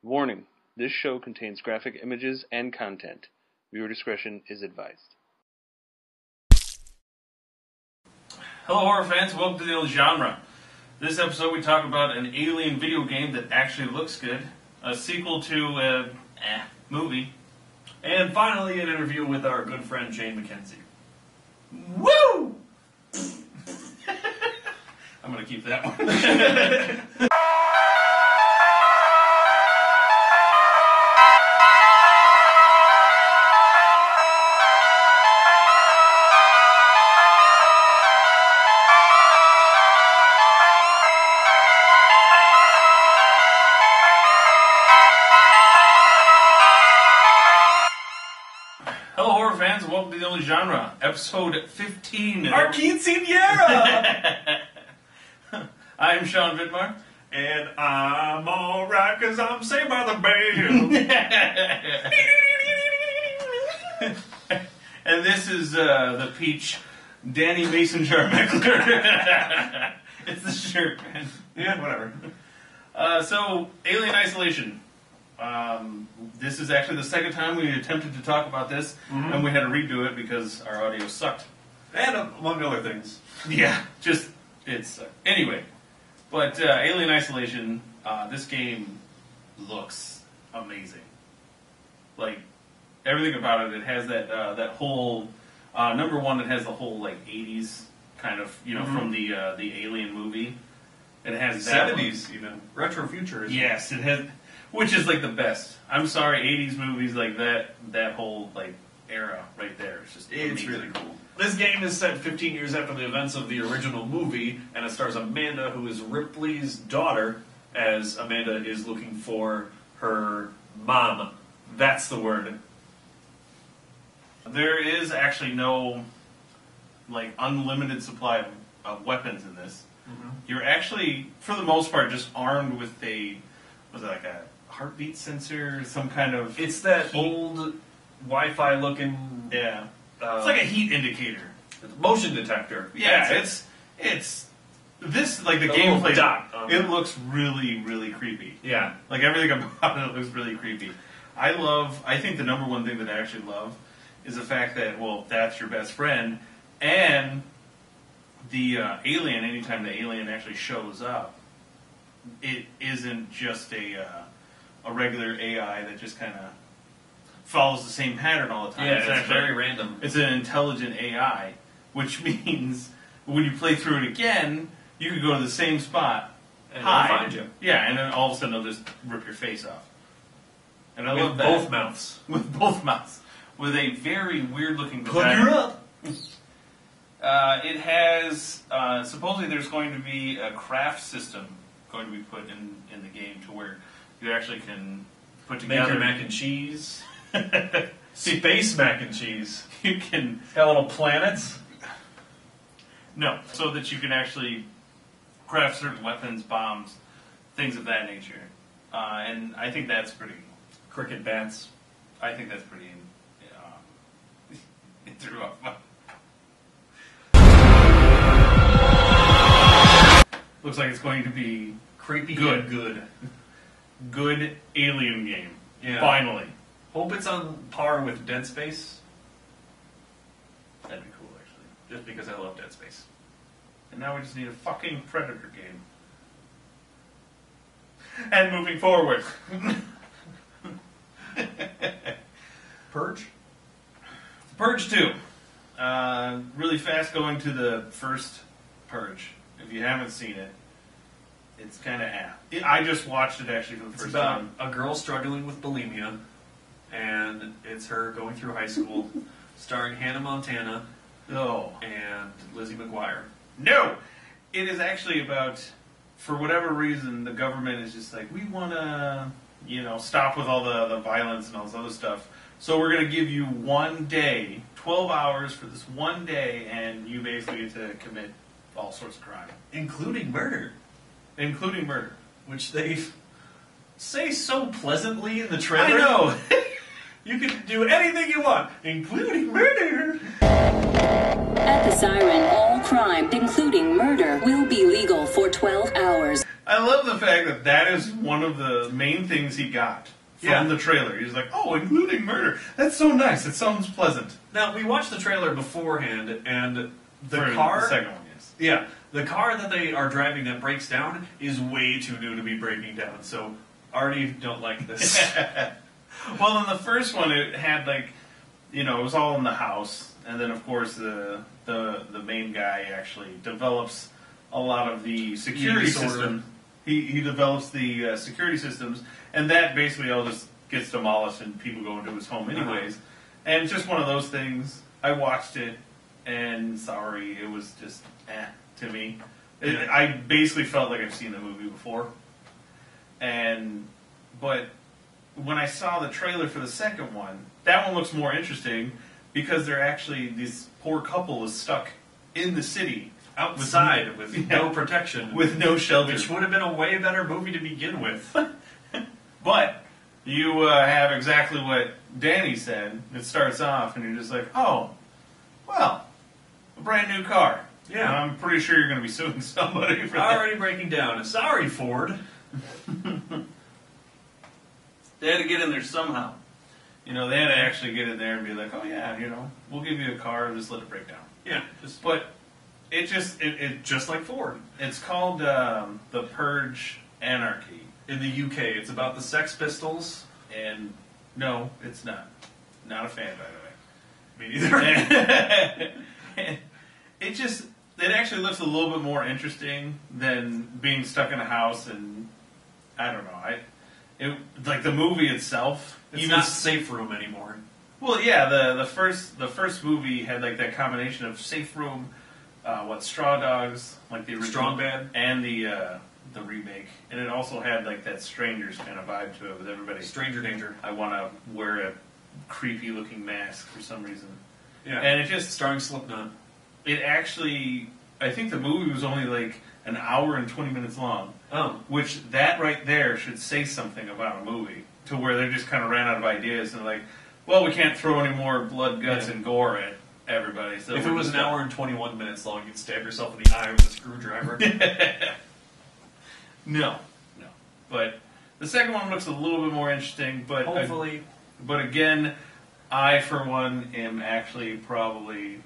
Warning, this show contains graphic images and content. Viewer discretion is advised. Hello horror fans, welcome to the Only Genre. This episode we talk about an alien video game that actually looks good, a sequel to a movie, and finally an interview with our good friend Shane McKenzie. Woo! I'm going to keep that one. Hello horror fans, and welcome to the Only Genre, episode 15. Our quinceañera! I'm Sean Vidmar. And I'm alright cause I'm saved by the bell. And this is the Peach Danny Mason jar Mecler. It's the shirt, man. Yeah, whatever. So, Alien Isolation. This is actually the second time we attempted to talk about this, and we had to redo it because our audio sucked. And among other things. Yeah, just, it sucked. Anyway, but Alien Isolation, this game looks amazing. Like, everything about it has that that whole, number one, it has the whole, like, 80s kind of, you know, from the Alien movie. It has that 70s even. Retro futurism. Yes, it has, which is, like, the best. I'm sorry, 80s movies like that whole, like, era right there. It's just It's amazing. really cool. This game is set 15 years after the events of the original movie, and it stars Amanda, who is Ripley's daughter, as Amanda is looking for her mom. That's the word. There is actually no, like, unlimited supply of weapons in this. You're actually, for the most part, just armed with a, was it like a heartbeat sensor, some kind of... It's that heat. old Wi-Fi looking... Yeah. It's like a heat indicator. Motion detector. Yeah, That's it's this, like, the A gameplay, little dot on it it. looks really, really creepy. Yeah. Like, everything about it looks really creepy. I think the number one thing that I actually love is the fact that, well, that's your best friend, and the alien, anytime the alien actually shows up, it isn't just a regular AI that just kind of follows the same pattern all the time. Yeah, it's actually very random. It's an intelligent AI, which means when you play through it again, you could go to the same spot, And hide, they'll find you. yeah, and then all of a sudden they'll just rip your face off. And I With love that. both mouths. With both mouths. With a very weird-looking Hook design. her up! It has, supposedly there's going to be a craft system going to be put in the game to where you actually can put Make together... your mac and cheese. Space mac and cheese. You can... Got little planets. No, so that you can actually craft certain weapons, bombs, things of that nature. And I think that's pretty... Cricket bats. I think that's pretty... Looks like it's going to be Creepy Good. and good. good alien game. Yeah. Finally. Hope it's on par with Dead Space. That'd be cool, actually. Just because I love Dead Space. And now we just need a fucking Predator game. And moving forward. Purge? Purge 2. Really fast going to the first Purge. If you haven't seen it, it's kind of I just watched it actually for the It's first about time. a girl struggling with bulimia, and it's her going through high school, starring Hannah Montana Oh. and Lizzie McGuire. No! It is actually about, for whatever reason, the government is just like, we want to, stop with all the violence and all this other stuff. So we're going to give you 1 day, 12 hours for this 1 day, and you basically get to commit all sorts of crime. Including murder. Including murder. Which they say so pleasantly in the trailer. I know! You can do anything you want, including murder. At the siren, all crime, including murder, will be legal for 12 hours. I love the fact that that is one of the main things he got from the trailer. He's like, oh, including murder. That's so nice. It sounds pleasant. Now, we watched the trailer beforehand, and the For car... The second one, yes. Yeah, the car that they are driving that breaks down is way too new to be breaking down, so already don't like this. Well, in the first one, it had, like, you know, it was all in the house, and then, of course, the main guy actually develops a lot of the security systems. He develops the security systems, and that basically all just gets demolished and people go into his home anyways. And it's just one of those things. I watched it, and sorry, it was just to me. I basically felt like I've seen the movie before. But when I saw the trailer for the second one, that one looks more interesting because they're actually, this poor couple is stuck in the city. Outside with no protection. With no shelter. Which would have been a way better movie to begin with. But you have exactly what Danny said. It starts off and you're just like, oh, well, a brand new car. Yeah. I'm pretty sure you're going to be suing somebody for that. Already breaking down. Sorry, Ford. They had to get in there somehow. You know, they had to actually get in there and be like, oh yeah, you know, we'll give you a car, just let it break down. Yeah. But it just like Ford. It's called the Purge Anarchy. In the UK, it's about the Sex Pistols. And no, it's not. Not a fan, by the way. Me neither. It actually looks a little bit more interesting than being stuck in a house and, I don't know, like the movie itself. It's not Safe Room anymore. Well, yeah, the first movie had like that combination of Safe Room, Straw Dogs, like the original, Strong Bad, and the remake, and it also had like that Strangers kind of vibe to it with everybody. Stranger Danger. I want to wear a creepy looking mask for some reason. Yeah, and it just starring Slipknot. It actually, I think the movie was only like an hour and 20 minutes long. Oh, which that right there should say something about a movie, to where they just kind of ran out of ideas and like, well, we can't throw any more blood, guts, and gore at everybody. So if it was an hour and 21 minutes long, you'd stab yourself in the eye with a screwdriver. No. But the second one looks a little bit more interesting. But hopefully. But again, I for one am actually probably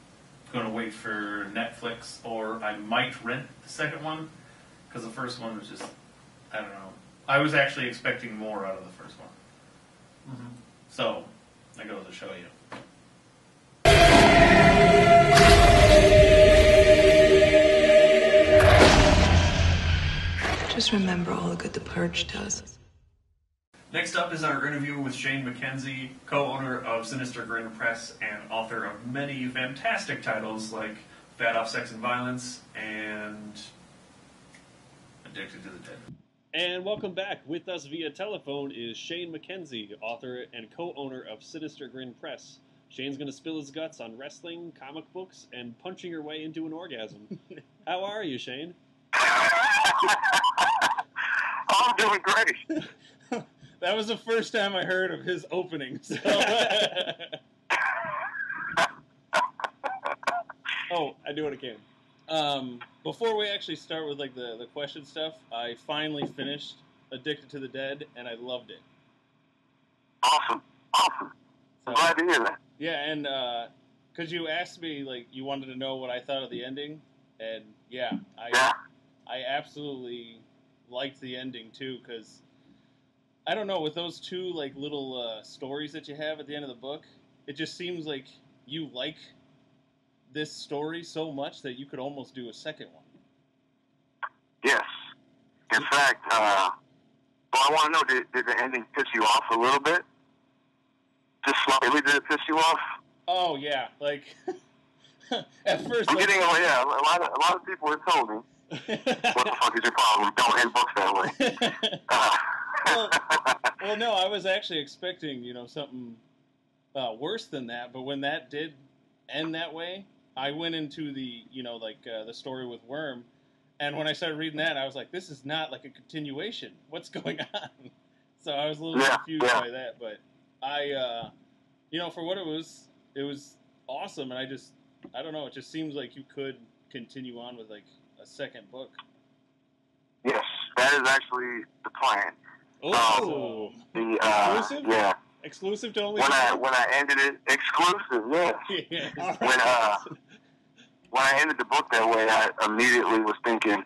going to wait for Netflix, or I might rent the second one because the first one was just, I don't know. I was actually expecting more out of the first one. Mm-hmm. So I go to show you. Just remember all the good the Purge does. Next up is our interview with Shane McKenzie, co-owner of Sinister Grin Press and author of many fantastic titles like Bad Off Sex and Violence and Addicted to the Dead. And welcome back. With us via telephone is Shane McKenzie, author and co-owner of Sinister Grin Press. Shane's going to spill his guts on wrestling, comic books, and punching your way into an orgasm. How are you, Shane? I'm doing great. That was the first time I heard of his opening. So. Oh, I do what I can. Before we actually start with like the question stuff, I finally finished Addicted to the Dead, and I loved it. Awesome. I'm glad to hear that. Yeah, and because you asked me, like, you wanted to know what I thought of the ending, and I absolutely liked the ending too, because I don't know, with those two like little stories that you have at the end of the book, it just seems like you like this story so much that you could almost do a second one. Yes. In fact, well, I want to know, did the ending piss you off a little bit? Just slightly, did it piss you off? Oh yeah, like at first. I'm getting, a lot of people have told me, what the fuck is your problem? Don't end books that way. Well, no, I was actually expecting, something worse than that. But when that did end that way, I went into the, the story with Worm, and when I started reading that, I was like, this is not like a continuation. What's going on? So I was a little confused by that. But I, for what it was awesome, and I don't know, it just seems like you could continue on with like a second book. Yes, that is actually the plan. Oh, exclusive? Yeah. Exclusive to only. When I ended it, exclusive, yes. Yeah. When I ended the book that way, I immediately was thinking,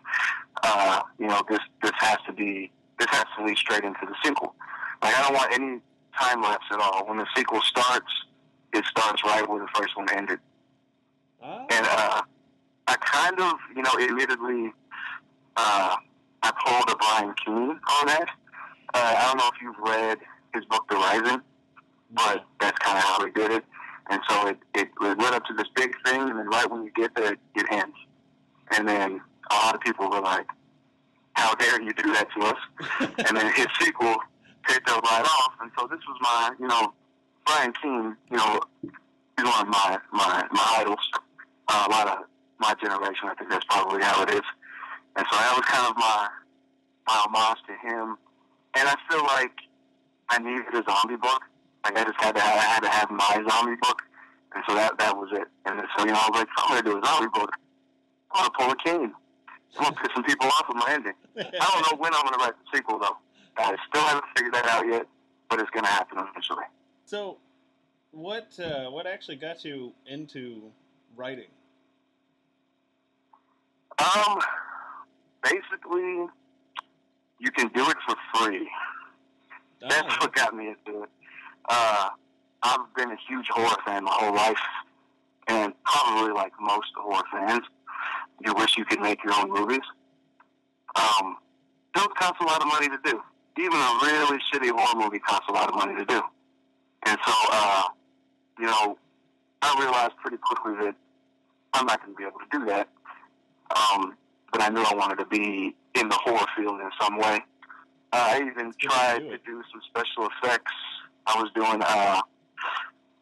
this has to lead straight into the sequel. Like, I don't want any time lapse at all. When the sequel starts, it starts right where the first one ended. Oh. And I kind of, admittedly, I pulled a Brian Keane on that. I don't know if you've read his book, The Rising, but that's kind of how he did it. And so it led up to this big thing, and then right when you get there, it ends. And then a lot of people were like, how dare you do that to us? And then his sequel picked up right off. And so this was my, Brian Keane, he's one of my idols. A lot of my generation, I think that's probably how it is. And so that was kind of my homage to him. And I feel like I needed a zombie book. Like, I had to have my zombie book. And so that was it. And so, I was like, I'm going to do a zombie book. I'm going to pull a Kane. I'm going to piss some people off with my ending. I don't know when I'm going to write the sequel, though. I still haven't figured that out yet, but it's going to happen eventually. So, what actually got you into writing? Basically, you can do it for free. That's what got me into it. I've been a huge horror fan my whole life, and probably like most horror fans, you wish you could make your own movies. Those cost a lot of money to do. Even a really shitty horror movie costs a lot of money to do. And so, I realized pretty quickly that I'm not going to be able to do that. But I knew I wanted to be in the horror field in some way. I even tried to do some special effects. I was doing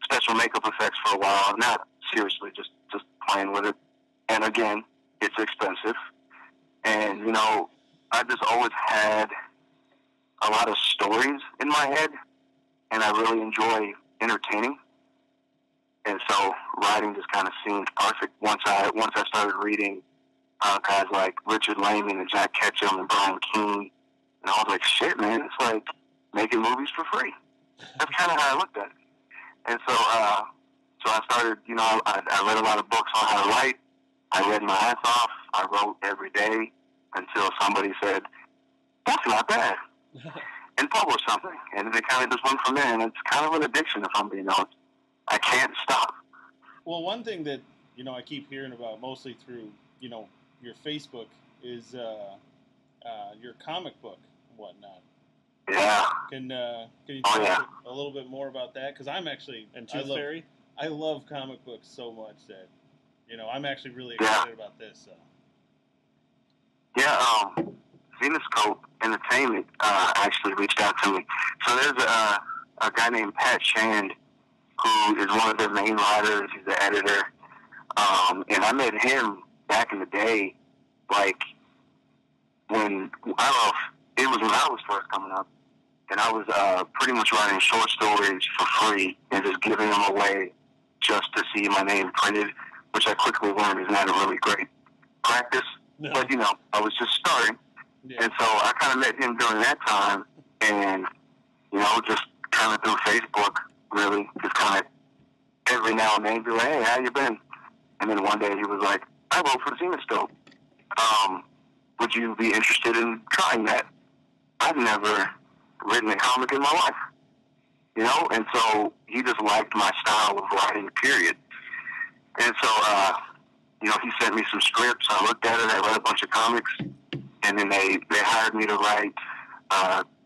special makeup effects for a while, not seriously, just playing with it. And again, it's expensive. And, I just always had a lot of stories in my head, and I really enjoy entertaining. And so writing just kind of seemed perfect once I started reading guys like Richard Lehman and Jack Ketchum and Brian Keane. And I was like, shit, man, it's like making movies for free. That's kind of how I looked at it. And so I started, I read a lot of books on how to write. I read my ass off. I wrote every day until somebody said, that's not bad, and published something. And then it kind of just went from there. And it's kind of an addiction, if I'm being honest. I can't stop. Well, one thing that, I keep hearing about mostly through, your Facebook is your comic book and whatnot. Yeah. Can you talk a little bit more about that? Because I'm actually... And Tooth Fairy? I love comic books so much that, I'm actually really excited about this. So. Yeah, Zenoscope Entertainment actually reached out to me. So there's a guy named Pat Shand who is one of their main writers. He's the editor. And I met him back in the day, like, when it was when I was first coming up. And I was pretty much writing short stories for free and just giving them away just to see my name printed, which I quickly learned is not a really great practice. No. But, I was just starting. Yeah. And so I kind of met him during that time and, just kind of through Facebook, really, just kind of every now and then be like, hey, how you been? And then one day he was like, I wrote for Zenoscope. Would you be interested in trying that? I've never written a comic in my life, and so he just liked my style of writing, period. And so, he sent me some scripts. I looked at it. I read a bunch of comics, and then they hired me to write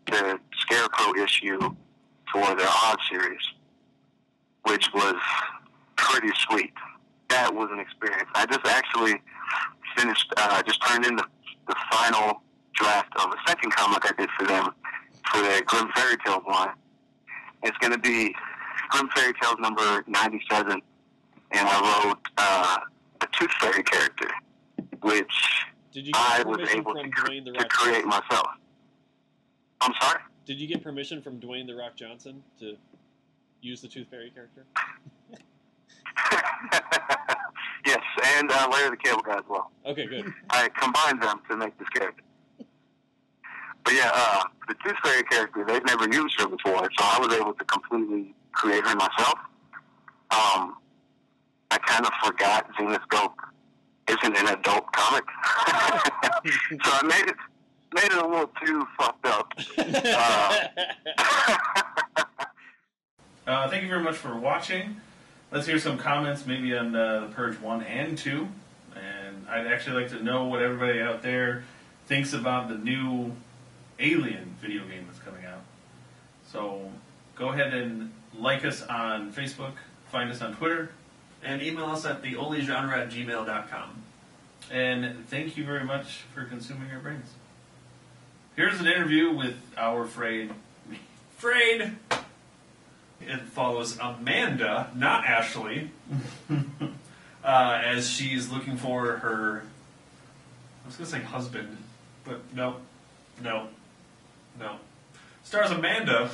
the Scarecrow issue for their Odd series, which was pretty sweet. That was an experience. I just actually finished, just turned in the final draft of a second comic I did for them for their Grim Fairy Tales line. It's going to be Grim Fairy Tales number 97, and I wrote a Tooth Fairy character, which I was able to create myself. I'm sorry? Did you get permission from Dwayne The Rock Johnson to use the Tooth Fairy character? Yes, and Larry the Cable Guy as well. Okay, good. I combined them to make this character. But yeah, the Tooth Fairy character, they've never used her before, so I was able to completely create her myself. I kind of forgot Xenoscope isn't an adult comic, so I made it a little too fucked up. Thank you very much for watching. Let's hear some comments maybe on the Purge 1 and 2. And I'd actually like to know what everybody out there thinks about the new Alien video game that's coming out. So go ahead and like us on Facebook, find us on Twitter. And email us at theonlygenre@gmail.com. And thank you very much for consuming our brains. Here's an interview with our Frayed. Frayed! It follows Amanda, not Ashley, as she's looking for her, I was going to say husband, but no. Stars Amanda.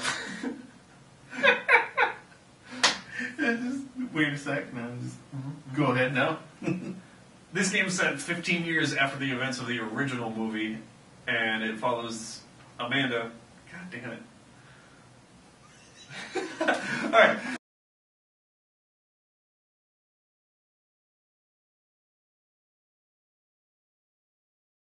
Just wait a sec. No, just go ahead now. This game's set 15 years after the events of the original movie, and it follows Amanda. God damn it. Alright.